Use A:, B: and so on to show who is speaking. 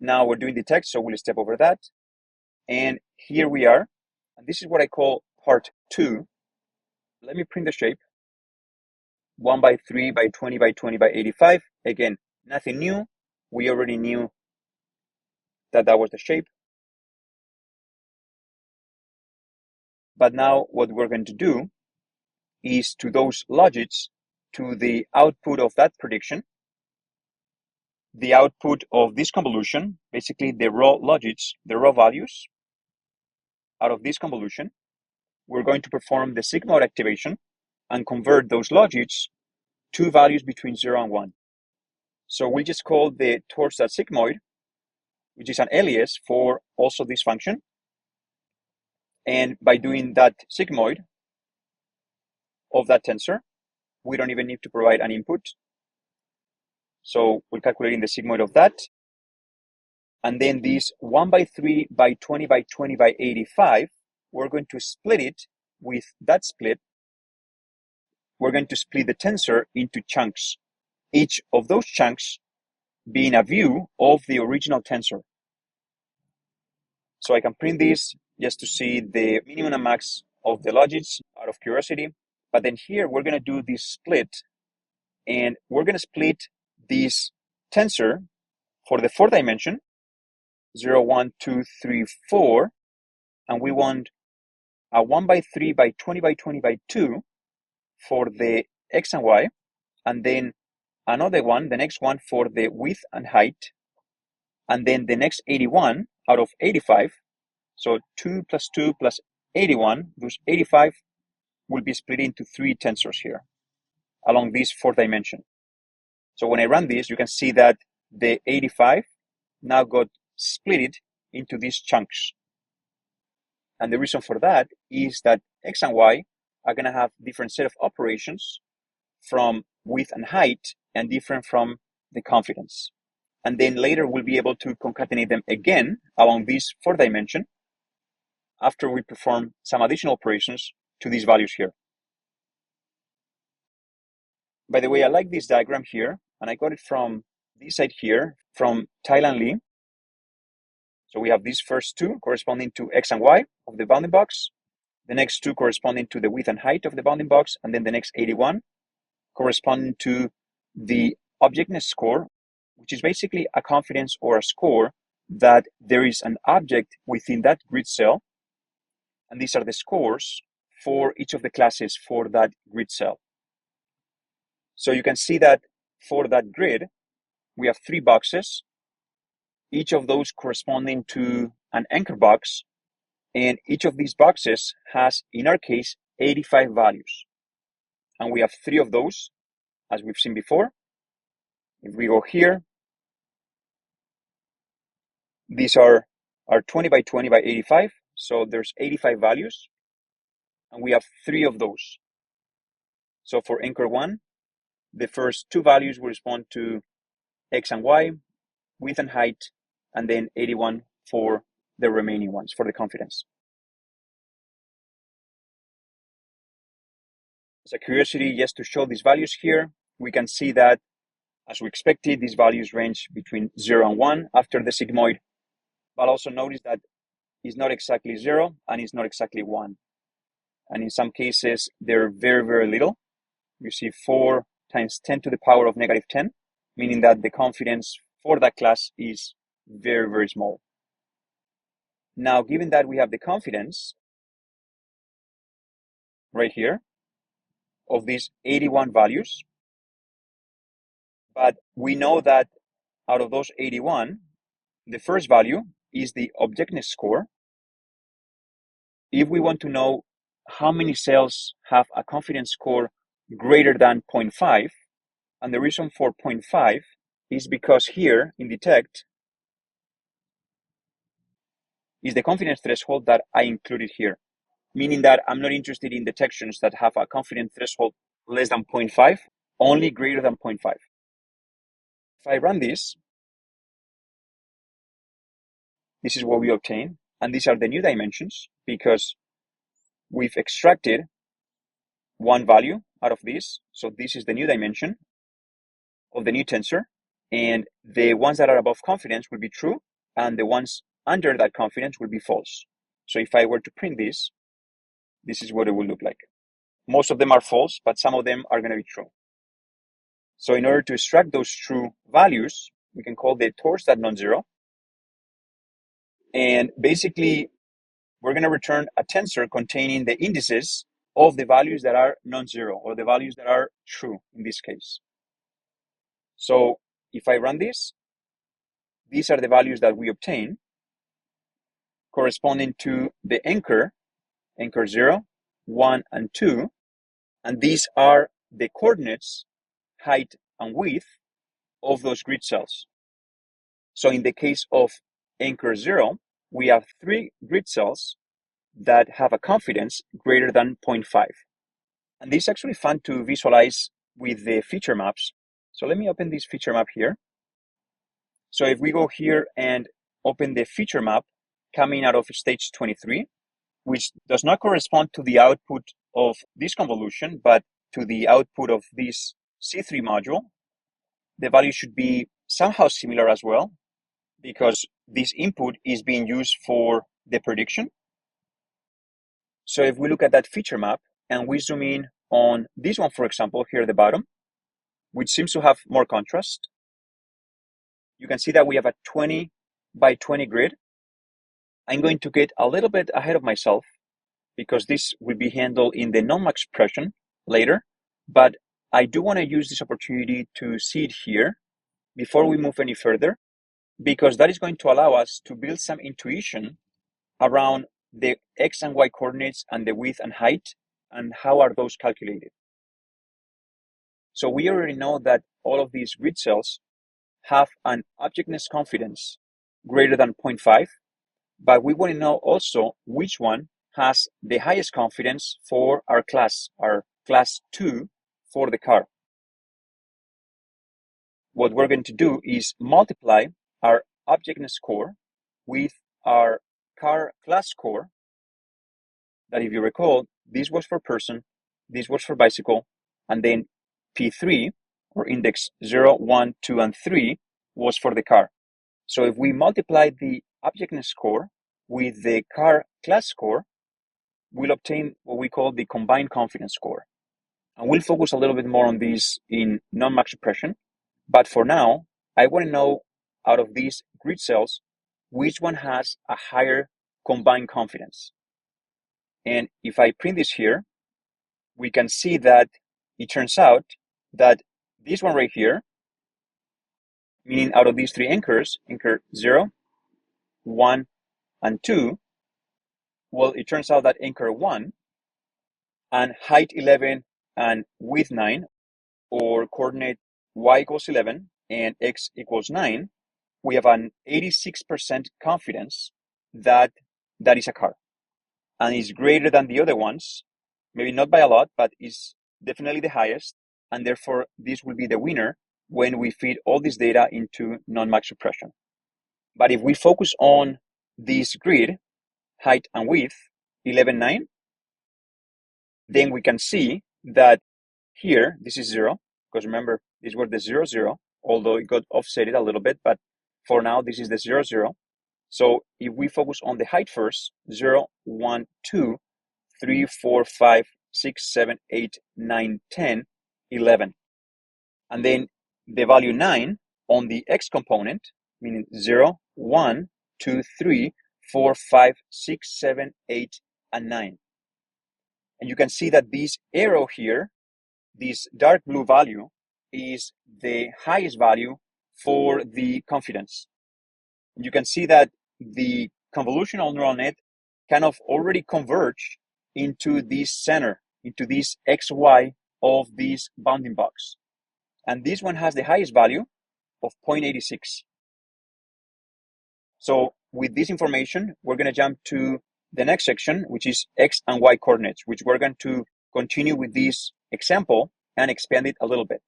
A: Now we're doing detect, so we'll step over that. And here we are. And this is what I call part 2. Let me print the shape. 1 by 3 by 20 by 20 by 85. Again, nothing new. We already knew that that was the shape. But now what we're going to do is to those logits, to the output of that prediction, the output of this convolution, basically the raw logits, the raw values out of this convolution, we're going to perform the sigmoid activation and convert those logits to values between 0 and 1. So we just call the torch.sigmoid, which is an alias for also this function. And by doing that sigmoid of that tensor, we don't even need to provide an input. So we're calculating the sigmoid of that. And then this 1 by 3 by 20 by 20 by 85, we're going to split it with that split. We're going to split the tensor into chunks, each of those chunks being a view of the original tensor. So I can print this just to see the minimum and max of the logits out of curiosity. But then here we're going to do this split, and we're going to split this tensor for the 4th dimension, 0, 1, 2, 3, 4, and we want a 1 by 3 by 20 by 20 by 2 for the x and y, and then another one, the next one for the width and height, and then the next 81 out of 85. So 2 plus 2 plus 81, those 85 will be split into 3 tensors here along this 4th dimension. So when I run this, you can see that the 85 now got split into these chunks. And the reason for that is that x and y are going to have different set of operations from width and height and different from the confidence. And then later we'll be able to concatenate them again along this 4th dimension after we perform some additional operations to these values here. By the way, I like this diagram here, and I got it from this side here, from Thailand Lee. So we have these first 2 corresponding to x and y of the bounding box, the next 2 corresponding to the width and height of the bounding box, and then the next 81 corresponding to the objectness score, which is basically a confidence or a score that there is an object within that grid cell. And these are the scores for each of the classes for that grid cell. So you can see that for that grid, we have 3 boxes, each of those corresponding to an anchor box. And each of these boxes has, in our case, 85 values. And we have 3 of those, as we've seen before. If we go here, these are 20 by 20 by 85. So there's 85 values. And we have 3 of those. So for anchor 1, the first 2 values will respond to x and y, width and height, and then 81 for the remaining ones, for the confidence. As a curiosity, just to show these values here, we can see that, as we expected, these values range between 0 and 1 after the sigmoid, but also notice that it's not exactly 0 and it's not exactly 1. And in some cases, they're very, very little. You see 4 times 10 to the power of negative 10, meaning that the confidence for that class is very, very small. Now, given that we have the confidence right here of these 81 values, but we know that out of those 81, the first value is the objectness score. If we want to know how many cells have a confidence score greater than 0.5, and the reason for 0.5 is because here in detect is the confidence threshold that I included here, meaning that I'm not interested in detections that have a confidence threshold less than 0.5, only greater than 0.5. If I run this is what we obtain, and these are the new dimensions because we've extracted one value out of this. So this is the new dimension of the new tensor, and the ones that are above confidence will be true, and the ones under that confidence will be false. So if I were to print this, this is what it will look like. Most of them are false, but some of them are going to be true. So in order to extract those true values, we can call the tors.nonzero. And basically, we're going to return a tensor containing the indices of the values that are non-zero, or the values that are true in this case. So if I run this, these are the values that we obtain corresponding to the anchor 0, 1, and 2. And these are the coordinates, height, and width of those grid cells. So in the case of anchor 0, we have 3 grid cells that have a confidence greater than 0.5. And this is actually fun to visualize with the feature maps. So let me open this feature map here. So if we go here and open the feature map coming out of stage 23, which does not correspond to the output of this convolution, but to the output of this C3 module, the value should be somehow similar as well, because this input is being used for the prediction. So if we look at that feature map and we zoom in on this one, for example, here at the bottom, which seems to have more contrast, you can see that we have a 20 by 20 grid. I'm going to get a little bit ahead of myself because this will be handled in the non-max suppression later, but I do want to use this opportunity to see it here before we move any further, because that is going to allow us to build some intuition around the X and Y coordinates and the width and height, and how are those calculated. So we already know that all of these grid cells have an objectness confidence greater than 0.5, but we want to know also which one has the highest confidence for our class 2 for the car. What we're going to do is multiply our objectness score with our car class score, that if you recall, this was for person, this was for bicycle, and then P3, or index 0, 1, 2, and 3, was for the car. So if we multiply the objectness score with the car class score, we'll obtain what we call the combined confidence score. And we'll focus a little bit more on this in non-max suppression. But for now, I want to know out of these grid cells, which one has a higher combined confidence. And if I print this here, we can see that it turns out that this one right here, meaning out of these 3 anchors, anchor 0, 1, and 2, well, it turns out that anchor 1 and height 11 and width 9, or coordinate y equals 11 and x equals 9, we have an 86% confidence that that is a car, and is greater than the other ones, maybe not by a lot, but is definitely the highest, and therefore this will be the winner when we feed all this data into non-max suppression. But if we focus on this grid, height and width, 11, 9, then we can see that here, this is 0, because remember, these were the 0, 0, although it got offsetted a little bit, but for now, this is the 0, 0. So if we focus on the height first, 0, 1, 2, 3, 4, 5, 6, 7, 8, 9, 10, 11. And then the value 9 on the x component, meaning 0, 1, 2, 3, 4, 5, 6, 7, 8, and 9. And you can see that this arrow here, this dark blue value, is the highest value for the confidence. You can see that the convolutional neural net kind of already converge into this center, into this XY of this bounding box. And this one has the highest value of 0.86. So with this information, we're going to jump to the next section, which is X and Y coordinates, which we're going to continue with this example and expand it a little bit.